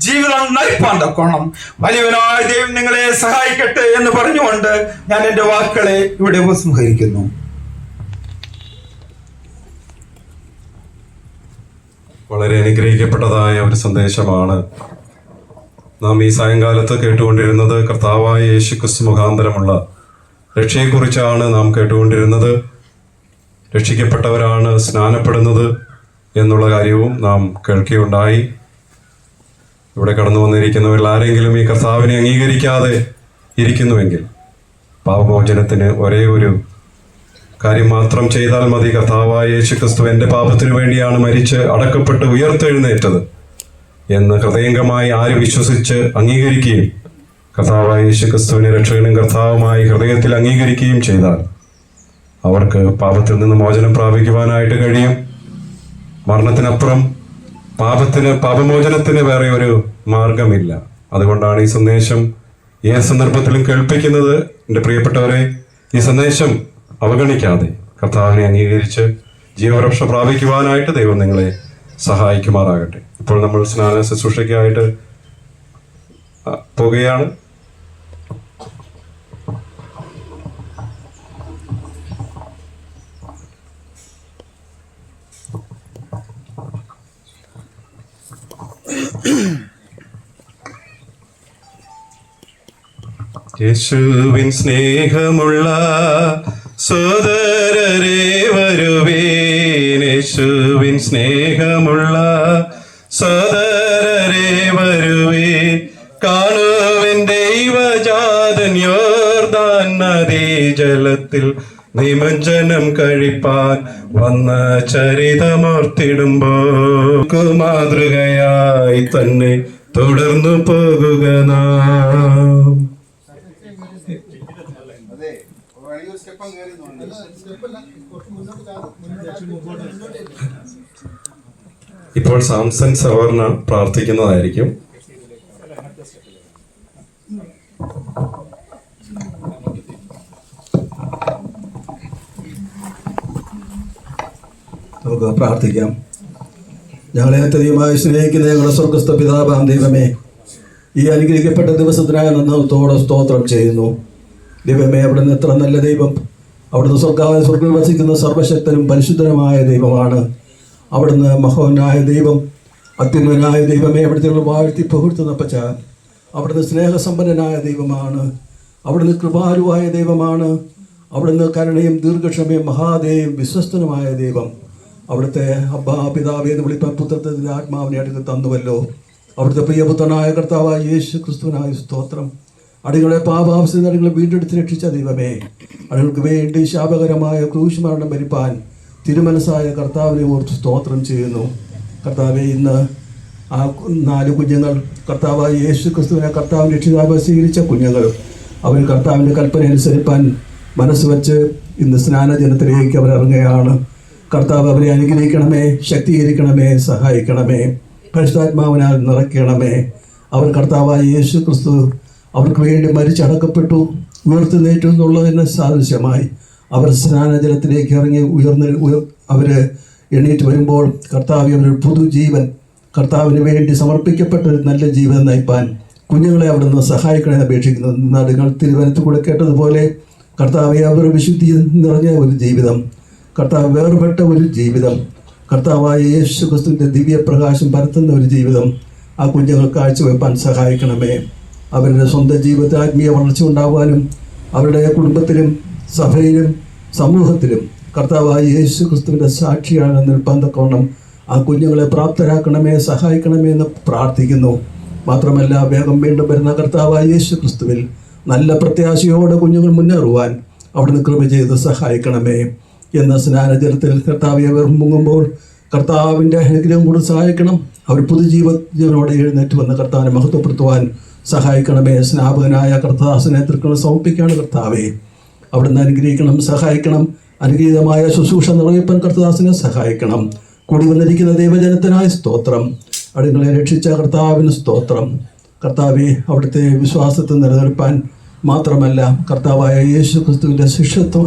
ജീവിതം നയിപ്പാൻ തക്കോണം വലിയവനായ ദൈവം നിങ്ങളെ സഹായിക്കട്ടെ എന്ന് പറഞ്ഞുകൊണ്ട് ഞാൻ എൻ്റെ വാക്കുകളെ ഇവിടെ ഉപസംഹരിക്കുന്നു. വളരെ അനുഗ്രഹിക്കപ്പെട്ടതായ ഒരു സന്ദേശമാണ് നാം ഈ സായങ്കാലത്ത് കേട്ടുകൊണ്ടിരുന്നത്. കർത്താവായ യേശുക്രിസ്തു മുഖാന്തരമുള്ള രക്ഷയെക്കുറിച്ചാണ് നാം കേട്ടുകൊണ്ടിരുന്നത്. രക്ഷിക്കപ്പെട്ടവരാണ് സ്നാനപ്പെടുന്നത് എന്നുള്ള കാര്യവും നാം കേൾക്കുകയുണ്ടായി. ഇവിടെ കടന്നു വന്നിരിക്കുന്നവരിൽ ആരെങ്കിലും ഈ കർത്താവിനെ അംഗീകരിക്കാതെ ഇരിക്കുന്നുവെങ്കിൽ പാപമോചനത്തിന് ഒരേ ഒരു കാര്യം മാത്രം ചെയ്താൽ മതി. കർത്താവായ യേശുക്രിസ്തു എൻ്റെ പാപത്തിനു വേണ്ടിയാണ് മരിച്ച് അടക്കപ്പെട്ട് ഉയർത്തെഴുന്നേറ്റത് എന്ന് ഹൃദയംഗമായി ആര് വിശ്വസിച്ച് അംഗീകരിക്കുകയും കർത്താവായ യേശുക്രിസ്തുവിനെ രക്ഷകനും കർത്താവുമായി ഹൃദയത്തിൽ അംഗീകരിക്കുകയും ചെയ്താൽ അവർക്ക് പാപത്തിൽ നിന്ന് മോചനം പ്രാപിക്കുവാനായിട്ട് കഴിയും. മരണത്തിനപ്പുറം പാപമോചനത്തിന് വേറെ ഒരു മാർഗമില്ല. അതുകൊണ്ടാണ് ഈ സന്ദേശം ഏത് സന്ദർഭത്തിലും കേൾപ്പിക്കുന്നത്. എൻ്റെ പ്രിയപ്പെട്ടവരെ, ഈ സന്ദേശം അവഗണിക്കാതെ കർത്താവിനെ അംഗീകരിച്ച് ജീവരക്ഷ പ്രാപിക്കുവാനായിട്ട് ദൈവം നിങ്ങളെ സഹായിക്കുമാറാകട്ടെ. ഇപ്പോൾ നമ്മൾ സ്നാന ശുശ്രൂഷയ്ക്കായിട്ട് പോകുകയാണ്. യേശുവിൻ സ്നേഹമുള്ള സോദരരെ വരുവീൻ, യേശുവിൻ സ്നേഹമുള്ള സോദരരെ വരുവീൻ, കാണുവിൻ ദൈവജാതൻ യോർദാൻ നദീജലത്തിൽ നിമജ്ജനം കഴിപ്പാൻ വന്ന ചരിതമോർത്തിടുമ്പോൾ മാതൃകയായി തന്നെ തുടർന്നു പോകുക നാം. ഇപ്പോൾ സാംസൺ സവർണ പ്രാർത്ഥിക്കുന്നതായിരിക്കും. നമുക്ക് പ്രാർത്ഥിക്കാം. ഞങ്ങളെ അത്യധികമായി സ്നേഹിക്കുന്ന ഞങ്ങളുടെ സ്വർഗസ്ഥ പിതാവാം ദൈവമേ, ഈ അനുഗ്രഹിക്കപ്പെട്ട ദിവസത്തിനായി നന്ദിയോടെ സ്തോത്രം ചെയ്യുന്നു. ദൈവമേ, അവിടുന്ന് എത്ര നല്ല ദൈവം! അവിടുന്ന് സ്വർഗ്ഗത്തിൽ വസിക്കുന്ന സർവശക്തനും പരിശുദ്ധനുമായ ദൈവമാണ്. അവിടുന്ന് മഹോന്നായ ദൈവം, അത്യുന്നതനായ ദൈവമേ, അവിടുത്തെ വാഴ്ത്തി പുകഴ്ത്തുന്ന പച്ച. അവിടുന്ന് സ്നേഹസമ്പന്നനായ ദൈവമാണ്. അവിടുന്ന് കൃപാലുവായ ദൈവമാണ്. അവിടുന്ന് കരുണയും ദീർഘക്ഷമയും മഹാദേയും വിശ്വസ്തനുമായ ദൈവം. അവിടുത്തെ അബ്ബാ പിതാവേ എന്ന് വിളിപ്പാൻ പുത്രത്തിന്റെ ആത്മാവിനെ അടുത്ത് തന്നുവല്ലോ. അവിടുത്തെ പ്രിയപുത്രനായ കർത്താവായ യേശു ക്രിസ്തുവിനായ സ്തോത്രം. അടികളെ പാപാവസ്ഥ അടികളെ വീണ്ടെടുത്ത് രക്ഷിച്ച ദൈവമേ, അടികൾക്ക് വേണ്ടി ശാപകരമായ ക്രൂശ് മരണം ഭരിപ്പാൻ തിരുമനസ്സായ കർത്താവിനെ ഓർത്ത് സ്തോത്രം ചെയ്യുന്നു. കർത്താവെ, ഇന്ന് ആ 4 കുഞ്ഞുങ്ങൾ കർത്താവായ യേശു ക്രിസ്തുവിനെ കർത്താവിനെ രക്ഷിതാവായി സ്വീകരിച്ച കുഞ്ഞുങ്ങൾ, അവർ കർത്താവിൻ്റെ കൽപ്പന അനുസരിപ്പാൻ മനസ്സ് വച്ച് ഇന്ന് സ്നാനജനത്തിലേക്ക് അവർ ഇറങ്ങുകയാണ്. കർത്താവ് അവരെ അനുഗ്രഹിക്കണമേ, ശക്തീകരിക്കണമേ, സഹായിക്കണമേ, പരിശുദ്ധാത്മാവിനാൽ നിറയ്ക്കണമേ. അവർ കർത്താവായ യേശു ക്രിസ്തു അവർക്ക് വേണ്ടി മരിച്ചടക്കപ്പെട്ടു, ഉയർത്തുന്നേറ്റു എന്നുള്ളതിന് സാദൃശ്യമായി അവർ സ്നാനജലത്തിലേക്ക് ഇറങ്ങി അവർ എണീറ്റ് വരുമ്പോൾ കർത്താവ് അവരുടെ പുതുജീവൻ, കർത്താവിന് വേണ്ടി സമർപ്പിക്കപ്പെട്ട ഒരു നല്ല ജീവൻ നയിപ്പാൻ കുഞ്ഞുങ്ങളെ അവിടുന്ന് സഹായിക്കണമെന്ന് അപേക്ഷിക്കുന്നു. നാടുകൾ തിരുവനന്തപുരത്ത് കൂടെ കേട്ടതുപോലെ കർത്താവെ, അവർ വിശുദ്ധി നിറഞ്ഞ ഒരു ജീവിതം, കർത്താവ് വേർപെട്ട ഒരു ജീവിതം, കർത്താവായ യേശു ക്രിസ്തുവിൻ്റെ ദിവ്യപ്രകാശം പരത്തുന്ന ഒരു ജീവിതം ആ കുഞ്ഞുങ്ങൾ കാഴ്ചവെപ്പാൻ സഹായിക്കണമേ. അവരുടെ സ്വന്തം ജീവിതത്തിൽ ആത്മീയ വളർച്ച ഉണ്ടാകാനും അവരുടെ കുടുംബത്തിലും സഭയിലും സമൂഹത്തിലും കർത്താവായ യേശു ക്രിസ്തുവിൻ്റെ സാക്ഷിയാണ് നിൽപ്പാൻ തക്കവണ്ണം ആ കുഞ്ഞുങ്ങളെ പ്രാപ്തരാക്കണമേ, സഹായിക്കണമേ എന്ന് പ്രാർത്ഥിക്കുന്നു. മാത്രമല്ല, വേഗം വീണ്ടും വരുന്ന കർത്താവായ യേശു ക്രിസ്തുവിൽ നല്ല പ്രത്യാശയോടെ കുഞ്ഞുങ്ങൾ മുന്നേറുവാൻ അവിടുന്ന് കൃപ ചെയ്ത് സഹായിക്കണമേ. എന്ന സ്നാനജലത്തിൽ കർത്താവെ അവർ മുങ്ങുമ്പോൾ കർത്താവിൻ്റെ അനുഗ്രഹം കൂടി സഹായിക്കണം. അവർ പുതുജീവനോടെ എഴുന്നേറ്റ് വന്ന കർത്താവിനെ മഹത്വപ്പെടുത്തുവാൻ സഹായിക്കണമേ. സ്നാപകനായ കർത്താസിനെ തൃക്കൾ സമർപ്പിക്കുകയാണ് കർത്താവെ. അവിടുന്ന് അനുഗ്രഹിക്കണം, സഹായിക്കണം. അനുഗ്രഹീതമായ ശുശ്രൂഷ നിറവേറ്റാൻ കർത്താസിനെ സഹായിക്കണം. കൂടി വന്നിരിക്കുന്ന ദൈവജനത്തിനായ സ്തോത്രം. അടികളെ രക്ഷിച്ച കർത്താവിന് സ്തോത്രം. കർത്താവെ, അവിടുത്തെ വിശ്വാസത്തെ നിലനിർത്താൻ മാത്രമല്ല കർത്താവായ യേശു ക്രിസ്തുവിൻ്റെ ശിഷ്യത്വം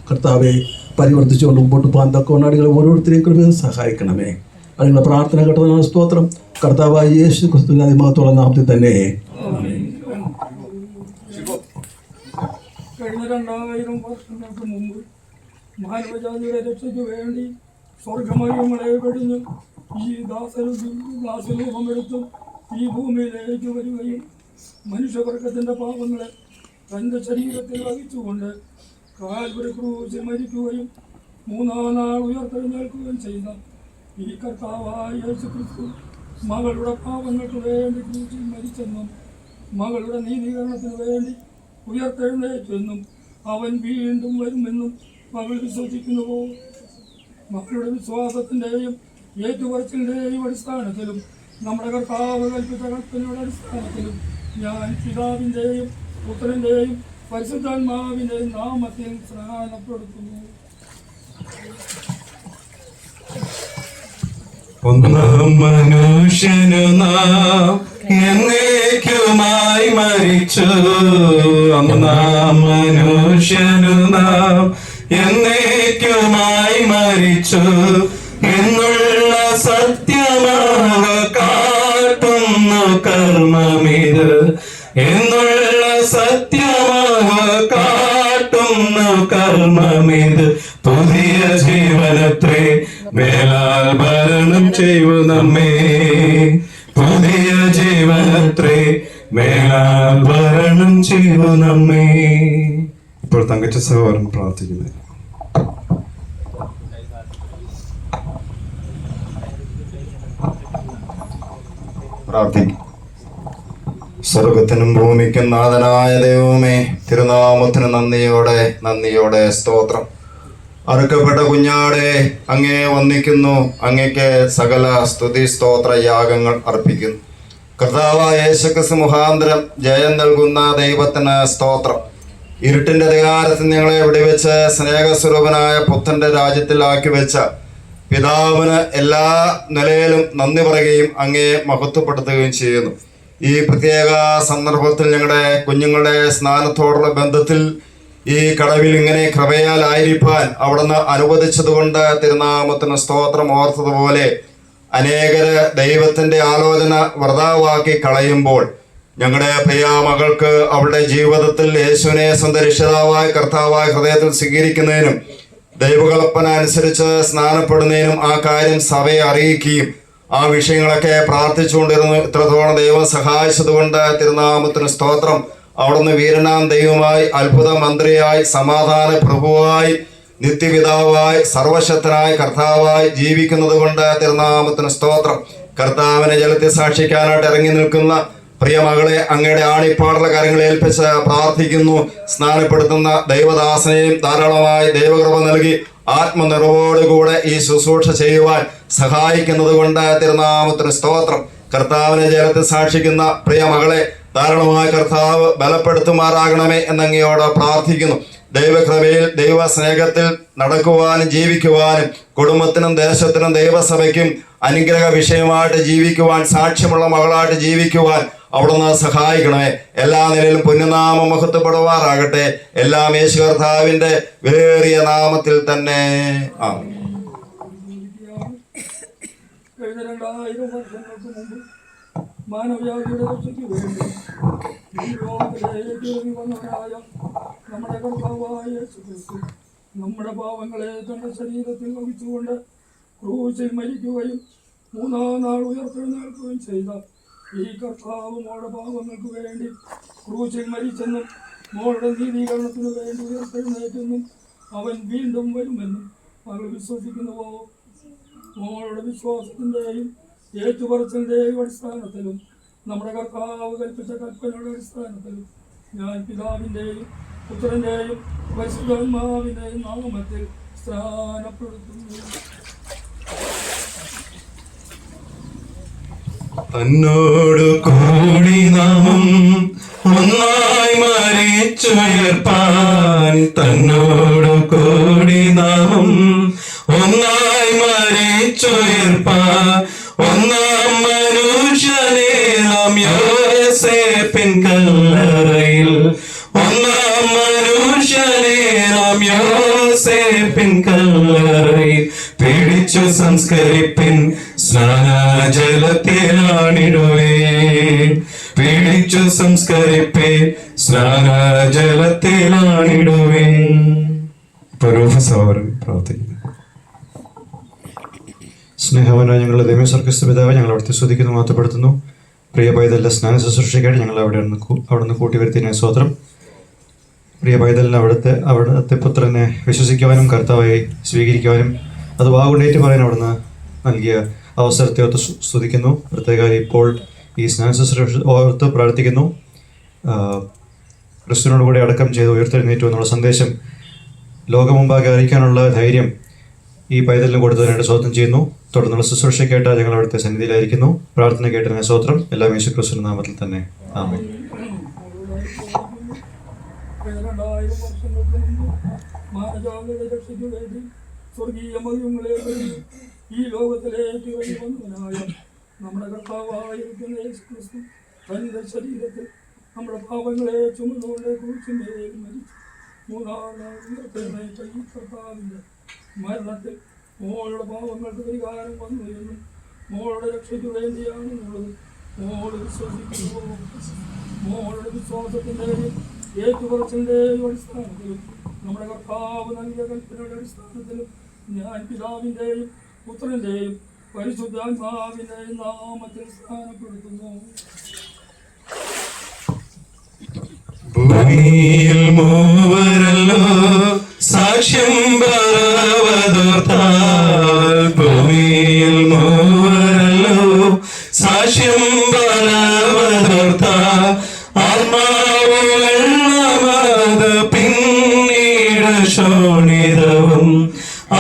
കർത്താവെ പരിവർത്തിച്ചുകൊണ്ട് മുമ്പോട്ട് പോകാൻ തക്കവണ്ണം അടികളെ ഓരോരുത്തരെയും കൃപ സഹായിക്കണമേ. അടികളെ പ്രാർത്ഥന കേട്ടതാണ് സ്തോത്രം. കർത്താവായ യേശു ക്രിസ്തുവിൻ്റെ അതിമഹത്തുള്ള നാമത്തിൽ തന്നെ. കഴിഞ്ഞ 2000 വർഷങ്ങൾക്ക് മുമ്പ് മാനവജാതിയുടെ രക്ഷയ്ക്ക് വേണ്ടി സ്വർഗമയങ്ങളെ വെടിഞ്ഞ് ഈ ദാസരൂപമെടുത്തും ഈ ഭൂമിയിലേക്ക് വരികയും മനുഷ്യവർഗത്തിൻ്റെ പാപങ്ങളെ തൻ്റെ ശരീരത്തിൽ വഹിച്ചുകൊണ്ട് കാൽവരി ക്രൂശിൽ മരിക്കുകയും 3-ാം നാൾ ഉയർത്തെഴുന്നേൽക്കുകയും ചെയ്ത ഈ കർത്താവായ യേശു ക്രിസ്തു മകളുടെ പാപങ്ങൾക്ക് വേണ്ടി ക്രൂശിൽ മരിച്ചെന്നും മകളുടെ നീതീകരണത്തിന് വേണ്ടി ഉയർത്തെഴുന്നേറ്റെന്നും അവൻ വീണ്ടും വരുമെന്നും മകൾ വിശ്വസിക്കുന്നുവോ? മക്കളുടെ വിശ്വാസത്തിൻ്റെയും ഏറ്റുപറച്ചിലിൻ്റെയും അടിസ്ഥാനത്തിലും നമ്മുടെ കർത്താവ് കൽപ്പിച്ച കൽപ്പനയുടെ അടിസ്ഥാനത്തിലും ഞാൻ പിതാവിൻ്റെയും പുത്രൻ്റെയും പരിശുദ്ധാത്മാവിൻ്റെയും നാമത്തിൽ സ്നാനപ്പെടുത്തുന്നു. ഒന്നാം മനുഷ്യനു നാം എന്നേക്കുമായി മരിച്ചു, ഒന്നാം മനുഷ്യനു നാം എന്നേക്കുമായി മരിച്ചു എന്നുള്ള സത്യമാക കാട്ടുന്നു കർമ്മമിത്, എന്നുള്ള സത്യമാക കാട്ടുന്നു കർമ്മമിത്. പുതിയ ജീവനത്രേ മേലാൽ ഭരണം ചെയ്യൂ നമ്മെ, പുതിയ ജീവനത്രേ മേലാൽ വരണം ചെയ്തു നമ്മെ. ഇപ്പോൾ തങ്കച്ച സഹോദരൻ പ്രാർത്ഥിക്കുന്നത്. പ്രാർത്ഥിക്കും. സ്വർഗത്തിനും ഭൂമിക്കും നാഥനായ ദൈവമേ, തിരുനാമത്തിന് നന്ദിയോടെ സ്തോത്രം. അറുക്കപ്പെട്ട കുഞ്ഞാടെ അങ്ങേ വന്ദിക്കുന്നു. അങ്ങയ്ക്ക് സകല സ്തുതി സ്തോത്ര യാഗങ്ങൾ അർപ്പിക്കുന്നു. കർത്താവായ യേശുക്രിസ്തു മുഖാന്തരം ജയം നൽകുന്ന ദൈവത്തിന് സ്തോത്രം. ഇരുട്ടിന്റെ അധികാരത്തിൽ ഞങ്ങളെ വിടുവിച്ച് സ്നേഹസ്വരൂപനായ പുത്രന്റെ രാജ്യത്തിലാക്കി വെച്ച പിതാവിന് എല്ലാ നിലയിലും നന്ദി പറയുകയും അങ്ങയെ മഹത്വപ്പെടുത്തുകയും ചെയ്യുന്നു. ഈ പ്രത്യേക സന്ദർഭത്തിൽ ഞങ്ങളുടെ കുഞ്ഞുങ്ങളുടെ സ്നാനത്തോടുള്ള ബന്ധത്തിൽ ഈ കടവിൽ ഇങ്ങനെ കൃപയാലായിരിക്കാൻ അവിടുന്ന് അനുവദിച്ചതുകൊണ്ട് തിരുനാമത്തിന് സ്തോത്രം. ഓർത്തതുപോലെ അനേകര് ദൈവത്തിന്റെ ആലോചന വ്രതാവാക്കി കളയുമ്പോൾ ഞങ്ങളുടെ പ്രിയ മകൾക്ക് അവളുടെ ജീവിതത്തിൽ യേശുവിനെ സ്വന്തം രക്ഷിതാവായ കർത്താവായ ഹൃദയത്തിൽ സ്വീകരിക്കുന്നതിനും ദൈവകൽപ്പന അനുസരിച്ച് സ്നാനപ്പെടുന്നതിനും ആ കാര്യം സഭയെ അറിയിക്കുകയും ആ വിഷയങ്ങളൊക്കെ പ്രാർത്ഥിച്ചുകൊണ്ടിരുന്നു. ഇത്രത്തോളം ദൈവം സഹായിച്ചതുകൊണ്ട് തിരുനാമത്തിന് സ്തോത്രം. അവിടുന്ന് വീരനാം ദൈവമായി, അത്ഭുത മന്ത്രിയായി, സമാധാന പ്രഭുവായി, നിത്യപിതാവായി, സർവശക്തനായ കർത്താവായി ജീവിക്കുന്നത് കൊണ്ട് തിരുനാമത്തിന് സ്തോത്രം. കർത്താവിനെ ജലത്തിൽ സാക്ഷിക്കാനായിട്ട് ഇറങ്ങി നിൽക്കുന്ന പ്രിയ മകളെ അങ്ങയുടെ ആണിപ്പാടുള്ള കാര്യങ്ങൾ ഏൽപ്പിച്ച് പ്രാർത്ഥിക്കുന്നു. സ്നാനപ്പെടുത്തുന്ന ദൈവദാസനെയും ധാരാളമായി ദൈവകൃപ നൽകി ആത്മനിറവോടുകൂടെ ഈ ശുശ്രൂഷ ചെയ്യുവാൻ സഹായിക്കുന്നത് കൊണ്ട് തിരുനാമത്തിന് സ്തോത്രം. കർത്താവിനെ ജലത്തിൽ സാക്ഷിക്കുന്ന പ്രിയ മകളെ ധാരാളമായി കർത്താവ് ബലപ്പെടുത്തുമാറാകണമേ എന്നങ്ങയോട് പ്രാർത്ഥിക്കുന്നു. ദൈവകൃപയിൽ ദൈവ സ്നേഹത്തിൽ നടക്കുവാനും ജീവിക്കുവാനും കുടുംബത്തിനും ദേശത്തിനും ദൈവസഭയ്ക്കും അനുഗ്രഹ വിഷയമായിട്ട് ജീവിക്കുവാൻ, സാക്ഷ്യമുള്ള മകളായിട്ട് ജീവിക്കുവാൻ അവിടുന്ന് സഹായിക്കണമേ. എല്ലാ നിലയിലും പുണ്യനാമം മഹത്വപ്പെടുവാറാകട്ടെ. എല്ലാം യേശു കർത്താവിന്റെ വിലയേറിയ നാമത്തിൽ തന്നെ ആമേൻ. കഴിഞ്ഞ 2000 വർഷങ്ങൾക്ക് മുമ്പ് മാനവജാതിയുടെ രക്ഷയ്ക്ക് വേണ്ടി ഈ ലോകത്തിലേക്ക് ഇറങ്ങി വന്നവനായ നമ്മുടെ കർത്താവായ യേശുക്രിസ്തു നമ്മുടെ പാവങ്ങളെ തന്റെ ശരീരത്തിൽ വഹിച്ചുകൊണ്ട് ക്രൂശിൽ മരിക്കുകയും 3-ാം നാൾ ഉയർത്തെഴുന്നേൽക്കുകയും ചെയ്ത ഈ കർത്താവ് മോളുടെ പാവങ്ങൾക്ക് വേണ്ടി ക്രൂശിൽ മരിച്ചെന്നും മോളുടെ നീതീകരണത്തിനു വേണ്ടി ഉയർത്തെഴുന്നേറ്റെന്നും അവൻ വീണ്ടും വരുമെന്നും മകൾ വിശ്വസിക്കുന്നുവോ? മോളുടെ വിശ്വാസത്തിൻ്റെയും ഏറ്റുപറച്ചിലിൻ്റെയും അടിസ്ഥാനത്തിലും നമ്മുടെ കർത്താവ് കൽപ്പിച്ച കൽപ്പനയുടെ അടിസ്ഥാനത്തിലും ഞാൻ പിതാവിൻ്റെയും പുത്രൻ്റെയും പരിശുദ്ധാത്മാവിൻ്റെയും നാമത്തിൽ സ്നാനപ്പെടുത്തുന്നു. തന്നോടു കൂടി നാമം ഒന്നായി മരിച്ചുയർപ്പാൻ, തന്നോടു കൂടി നാമം ഒന്നായി മരിച്ചുയർപ്പാൻ, ഒന്നാം മനുഷ്യനെ നാം യോസേപ്പിൻ കല്ലറയിൽ, ഒന്നാം മനുഷ്യനെ നാം യോസേപ്പിൻ കല്ലറയിൽ പിടിച്ചു സംസ്കരിപ്പിൻ, സ്നാനജലത്തിലാണിടുവേ, പിടിച്ചു സംസ്കരിപ്പേ, സ്നാനജലത്തിലാണിടുവേ. സഹോദരൻ പ്രാർത്ഥിക്കുന്നു. സ്നേഹവാനായ ഞങ്ങളുടെ ദൈവസ്വർഗ്ഗസ്ഥ പിതാവേ, ഞങ്ങൾ അവിടുത്തെ സ്തുതിക്കുന്നു, മഹത്വപ്പെടുത്തുന്നു. പ്രിയ പൈതലിൻ്റെ സ്നാന ശുശ്രൂഷയ്ക്കായിട്ട് ഞങ്ങൾ അവിടുന്ന് കൂട്ടിവരുത്തിയ സ്തോത്രം. പ്രിയ പൈതലിന് അവിടുത്തെ പുത്രനെ വിശ്വസിക്കുവാനും കർത്താവായി സ്വീകരിക്കുവാനും അത് വാഗുണ്ടേറ്റ് പറയാൻ അവിടുന്ന് നൽകിയ അവസരത്തെ ഓർത്ത് സ്തുതിക്കുന്നു. പ്രത്യേക ഇപ്പോൾ ഈ സ്നാന ശുശ്രൂഷ ഓർത്ത് പ്രാർത്ഥിക്കുന്നു. ക്രിസ്തുവിനോടുകൂടി അടക്കം ചെയ്ത് ഉയർത്തെഴുന്നേറ്റു എന്നുള്ള സന്ദേശം ലോകമുമ്പാകെ അറിയിക്കാനുള്ള ധൈര്യം ഈ പൈതലിന് കൊടുത്തതിനായിട്ട് സ്തോത്രം ചെയ്യുന്നു. തുടർന്നുള്ള ശുശ്രൂഷയ്ക്കായിട്ട് ഞങ്ങൾ അവിടുത്തെ സന്നിധിയിലായിരിക്കുന്നു. പ്രാർത്ഥന കേട്ടതിന് സ്തോത്രം. എല്ലാം യേശു ക്രിസ്തുവിന്റെ നാമത്തിൽ തന്നെ ആമേൻ. 2000 വർഷങ്ങൾക്ക് മുമ്പ് മാനവജാതിയുടെ രക്ഷയ്ക്ക് വേണ്ടി സ്വർഗീയ മഹിമങ്ങളെ ഈ ലോകത്തിലേക്ക് ഇറങ്ങി വന്നവനായ നമ്മുടെ കർത്താവായിരിക്കുന്ന യേശുക്രിസ്തു തന്റെ ശരീരത്തിൽ നമ്മുടെ പാപങ്ങളെ ചുമന്നുകൊണ്ട് ക്രൂശിന്മേൽ മരിച്ചു. 3-ാം നാൾ ഉയർത്തെഴുന്നേറ്റ ഈ കർത്താവിന്റെ മരണത്തിൽ മോളുടെ പാവങ്ങൾക്ക് പരിഹാരം വന്നു എന്നും മോളുടെ രക്ഷയ്ക്ക് വേണ്ടിയാണെന്നുള്ളത് മോള് വിശ്വസിക്കുന്നു. മോളുടെ വിശ്വാസത്തിൻ്റെയും ഏറ്റുപറച്ചിലിൻ്റെയും അടിസ്ഥാനത്തിലും നമ്മുടെ കർത്താവ് നൽകിയ കൽപ്പനയുടെ അടിസ്ഥാനത്തിലും ഞാൻ പിതാവിൻ്റെയും പുത്രൻ്റെയും പരിശുദ്ധാത്മാവിൻ്റെയും നാമത്തിൽ സ്നാനപ്പെടുത്തുന്നു. ഭൂമിയിൽ മൂവരല്ലോ സാക്ഷ്യം പറവതോർത്താൽ, ഭൂമിയിൽ മൂവരല്ലോ സാക്ഷ്യം പറവതോർത്താൽ, ആത്മാവ് വെള്ളമത് പിന്നീട് ശോണിതവും,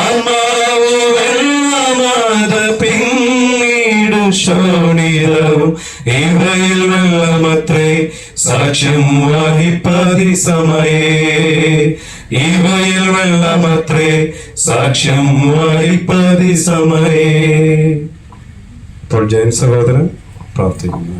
ആത്മാവ് വെള്ളമത് പിന്നീട് ശോണിതവും, ഇവയിൽ വെള്ളമത്രേ സാക്ഷ്യം വഹിപ്പതി സമയേ, ഇവയിൽ വെള്ളമത്രേ സാക്ഷ്യം വഹിപ്പതി സമയേ. ഇപ്പോൾ ജയൻ സഹോദരൻ പ്രാർത്ഥിക്കുന്നു.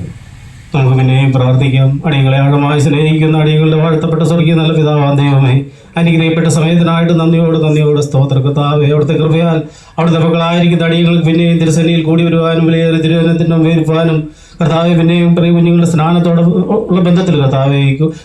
നമുക്ക് പിന്നെയും പ്രാർത്ഥിക്കാം. അടിയങ്ങളെ ആഴമായി സ്നേഹിക്കുന്ന അടിയങ്ങളുടെ വാഴ്ത്തപ്പെട്ട സ്വർഗീയ നല്ല പിതാവാം ദൈവമേ, അനുഗ്രഹിക്കപ്പെട്ട സമയത്തിനായിട്ട് നന്ദിയോട് സ്തോത്ര കർത്താവേ. അവിടുത്തെ കൃപയാൽ അവിടുത്തെ മക്കളായിരിക്കുന്ന അടിയങ്ങൾക്ക് പിന്നെയും തിരുസന്നിയിൽ കൂടി വരുവാനും വിലയേറെ തിരുവനന്തപുരം വേർപ്പാനും കർത്താവെ പിന്നെയും പ്രിയ കുഞ്ഞുങ്ങളുടെ സ്നാനത്തോടെ ഉള്ള ബന്ധത്തിൽ കർത്താവെ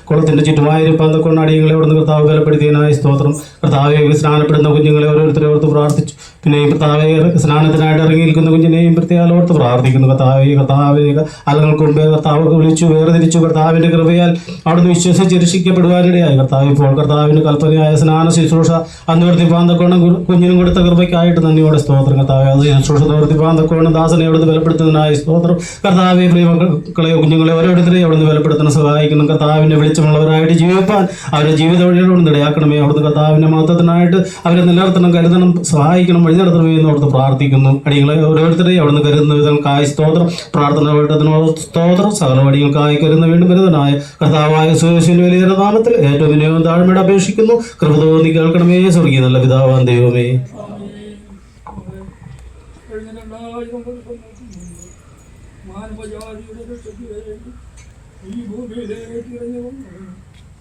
കുളത്തിൻ്റെ ചുറ്റുമായിരിക്കാൻ കൊണ്ട് അടിയങ്ങളെ അവിടുന്ന് കർത്താവ് ബലപ്പെടുത്തിയതിനായി സ്തോത്രം. കർത്താവെ സ്നാനപ്പെടുന്ന കുഞ്ഞുങ്ങളെ ഓരോരുത്തരെ ഓർത്ത് പ്രാർത്ഥിച്ചു. പിന്നെയും കർത്താവെ സ്നാനത്തിനായിട്ട് ഇറങ്ങിയിരിക്കുന്ന കുഞ്ഞിനെയും പ്രത്യേകം ഓർത്ത് പ്രാർത്ഥിക്കുന്നു. കർത്താവിനെ അലങ്ങൾക്ക് മുമ്പേ കർത്താവ് വിളിച്ചു വേർതിരിച്ചു. കർത്താവിൻ്റെ കൃപയാൽ അവിടുന്ന് വിശ്വസിച്ച് രക്ഷിക്കപ്പെടുവാനിടയായി. കർത്താവ് ഇപ്പോൾ കർത്താവിന് കൽപ്പനയായ സ്നാന ശുശ്രൂഷ അന്നുവർത്തിപ്പാൻ തക്കോണം കുഞ്ഞിനും കൊടുത്ത കൃപയ്ക്കായിട്ട് നന്ദിയോടെ സ്തോത്രം. കർത്താവ് അത് ശുശ്രൂഷ നിവർത്തിപ്പാൻ തക്കോണം ദാസനെ അവിടുന്ന് ബലപ്പെടുത്തുന്നതിനായി സ്തോത്രം. കർത്താവ് പ്രിയമക്കളെ കുഞ്ഞുങ്ങളെ ഓരോരുത്തരെയും അവിടുന്ന് ബലപ്പെടുത്താൻ സഹായിക്കണം. കർത്താവിൻ്റെ വെളിച്ചമുള്ളവരായിട്ട് ജീവിപ്പാൻ അവരുടെ ജീവിത വഴികളോട് ഇടയാക്കണമേ. അവിടുന്ന് കർത്താവിൻ്റെ മഹത്വത്തിനായിട്ട് അവരെ നിലനിർത്തണം, കരുതണം, സഹായിക്കണം, വഴി നടത്തണമേ എന്ന് ഓർത്ത് പ്രാർത്ഥിക്കുന്നു. അടിയങ്ങളെ ഓരോരുത്തരെയും അവിടുന്ന് കരുതുന്ന വിധങ്ങൾക്കായി സ്തോത്രം. പ്രാർത്ഥന സ്തോത്രം. സകല വടികൾക്കായി കരുതുന്ന വീണ്ടും കരുതനായ കർത്താവായ സുയേശുവിന്റെ വലിയ നാമത്തിൽ ഏറ്റവും വിനയവും താഴ്മയുടെ അപേക്ഷിക്കുന്നു. കൃപ തോന്നി കേൾക്കണമേ സ്വർഗീയ നല്ല പിതാവാൻ ദൈവമേ. മാനവജാതിയുടെ രക്ഷയ്ക്ക് വേണ്ടി ഈ ഭൂമിയിലേക്ക് ഇറങ്ങി വന്നു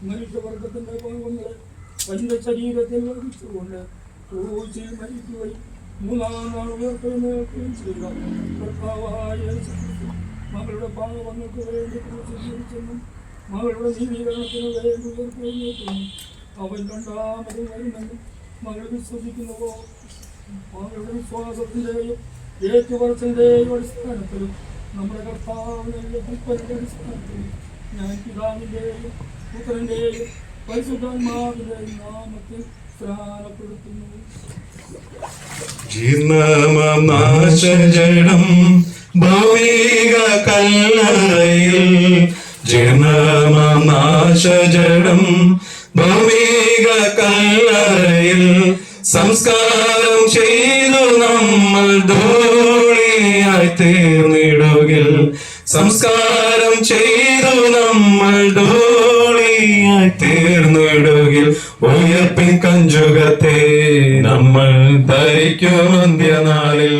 മനുഷ്യവർഗത്തിന്റെ പാപങ്ങളെ തന്റെ ശരീരത്തിൽ വഹിച്ചുകൊണ്ട് ക്രൂശിൽ മരിക്കുകയും മൂന്നാം നാൾ ഉയർത്തെഴുന്നേൽക്കുകയും ചെയ്ത കർത്താവായ യേശുക്രിസ്തു മകളുടെ പാപങ്ങൾക്ക് വേണ്ടി ക്രൂശിൽ മരിച്ചെന്നും മകളുടെ നീതീകരണത്തിന് വേണ്ടി ഉയർത്തെഴുന്നേൽക്കുന്നു. അവൻ രണ്ടാമതും വരുമെന്നും മകൾ വിശ്വസിക്കുന്നുവോ? മകളുടെ വിശ്വാസത്തിന്റെയും ഏറ്റുപറച്ചിന്റെയും അടിസ്ഥാനത്തിലും നമ്മുടെ കർത്താവിന്റെ കൽപ്പനയുടെ അടിസ്ഥാനത്തിൽ ഞാൻ പിതാവിന്റെയും പുത്രന്റെയും പരിശുദ്ധാത്മാവിന്റെയും നാമത്തിൽ സ്നാനപ്പെടുത്തുന്നു. ജീർണമാം നാശജടം ഭൗമിക കല്ലറയിൽ, ജീർണമാം നാശജടം ഭൗമിക കല്ലറയിൽ, സംസ്കാരം ചെയ്തു നമ്മൾ ധൂളിയായി തീർന്നിടുകിൽ, സംസ്കാരം ചെയ്തു നമ്മൾ ധൂളിയായി തീർന്നിടുകിൽ, ഉയർപ്പിൻ കഞ്ചുകത്തെ നമ്മൾ ധരിക്കും അന്ത്യനാളിൽ,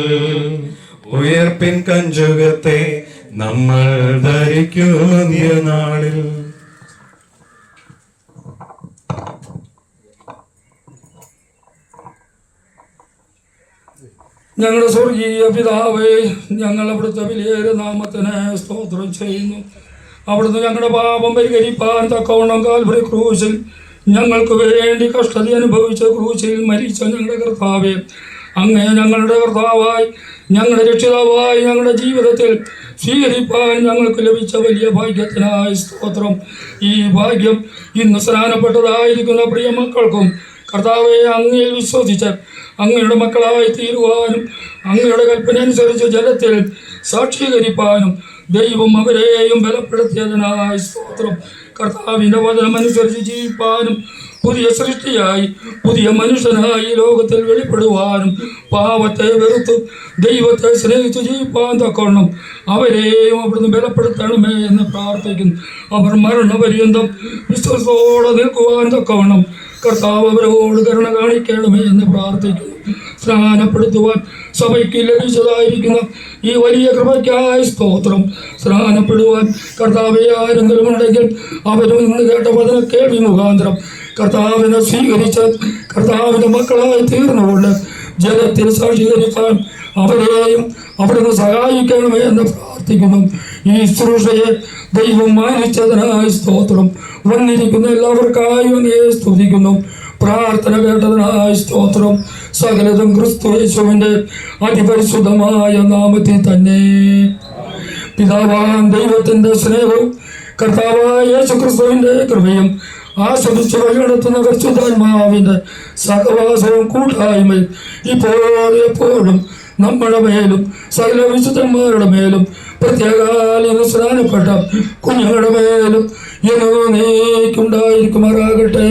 ഉയർപ്പിൻ കഞ്ചുകത്തെ നമ്മൾ ധരിക്കും അന്ത്യനാളിൽ. ഞങ്ങളുടെ സ്വർഗീയ പിതാവേ, ഞങ്ങൾ അവിടുത്തെ വിലയേറെ നാമത്തിന് സ്തോത്രം ചെയ്യുന്നു. അവിടുന്ന് ഞങ്ങളുടെ പാപം പരിഹരിപ്പാൻ തക്കവണ്ണം കാൽവരി ക്രൂശിൽ ഞങ്ങൾക്ക് വേണ്ടി കഷ്ടത അനുഭവിച്ച ക്രൂശിൽ മരിച്ച ഞങ്ങളുടെ കർത്താവേ, അങ്ങേ ഞങ്ങളുടെ കർത്താവായി ഞങ്ങളുടെ രക്ഷിതാവായി ഞങ്ങളുടെ ജീവിതത്തിൽ സ്വീകരിപ്പാൻ ഞങ്ങൾക്ക് ലഭിച്ച വലിയ ഭാഗ്യത്തിനായി സ്തോത്രം. ഈ ഭാഗ്യം ഇന്ന് സ്നാനപ്പെട്ടതായിരിക്കുന്ന പ്രിയ മക്കൾക്കും കർത്താവെ അങ്ങയിൽ വിശ്വസിച്ച് അങ്ങയുടെ മക്കളായി തീരുവാനും അങ്ങയുടെ കൽപ്പന അനുസരിച്ച് ജലത്തിൽ സാക്ഷീകരിപ്പാനും ദൈവം അവരെയും ബലപ്പെടുത്തിയതിനായി സ്തോത്രം. കർത്താവിൻ്റെ വചനമനുസരിച്ച് ജീവിപ്പാനും പുതിയ സൃഷ്ടിയായി പുതിയ മനുഷ്യനായി ലോകത്തിൽ വെളിപ്പെടുവാനും പാവത്തെ വെറുത്ത് ദൈവത്തെ സ്നേഹിച്ച് ജീവിപ്പാൻ തക്കവണ്ണം അവരെയും അവിടുന്ന് ബലപ്പെടുത്തണമേ എന്ന് പ്രാർത്ഥിക്കുന്നു. അവർ മരണപര്യന്തം വിശ്വാസത്തോടെ നിൽക്കുവാൻ തക്കവണ്ണം കർത്താവ് അവരോട് കരുണ കാണിക്കണമേ എന്ന് പ്രാർത്ഥിക്കുന്നു. സ്നാനപ്പെടുത്തുവാൻ സഭയ്ക്ക് ലഭിച്ചതായിരിക്കുന്ന ഈ വലിയ കൃപയ്ക്കായി സ്തോത്രം. സ്നാനപ്പെടുവാൻ കർത്താവെ ആരെങ്കിലും ഉണ്ടെങ്കിൽ അവരും ഇന്ന് കേട്ട വചന കേൾവി മുഖാന്തരം കർത്താവിനെ സ്വീകരിച്ച് കർത്താവിൻ്റെ മക്കളായി തീർന്നുകൊണ്ട് ജലത്തിൽ സാക്ഷീകരിക്കാൻ അവരെയും അവിടുന്ന് സഹായിക്കണമേ എന്ന് പ്രാർത്ഥിക്കുന്നു. ഈ ശുശ്രൂഷയെ ദൈവം മാനിച്ചതിനായി സ്തോത്രം. വന്നിരിക്കുന്ന എല്ലാവർക്കായും അങ്ങയെ സ്തുതിക്കുന്നു. പ്രാർത്ഥന കേട്ടതിനായി സ്തോത്രം. സകലതും ക്രിസ്തു യേശുവിൻ്റെ അതിപരിശുദ്ധമായ നാമത്തിൽ തന്നെ. പിതാവാം ദൈവത്തിൻ്റെ സ്നേഹവും കർത്താവായ യേശുക്രിസ്തുവിന്റെ കൃപയും ആശ്വസിച്ച് വഴിനടത്തുന്ന പരിശുദ്ധാത്മാവിന്റെ സഹവാസവും കൂട്ടായ്മയും ഇപ്പോഴും എപ്പോഴും നമ്മുടെ മേലും സകല വിശുദ്ധന്മാരുടെ മേലും പ്രത്യേകാൽ സ്നാനപ്പെട്ട കുഞ്ഞുങ്ങളുടെ മേലും എന്നോ നീക്കുണ്ടായിരിക്കുമാറാകട്ടെ.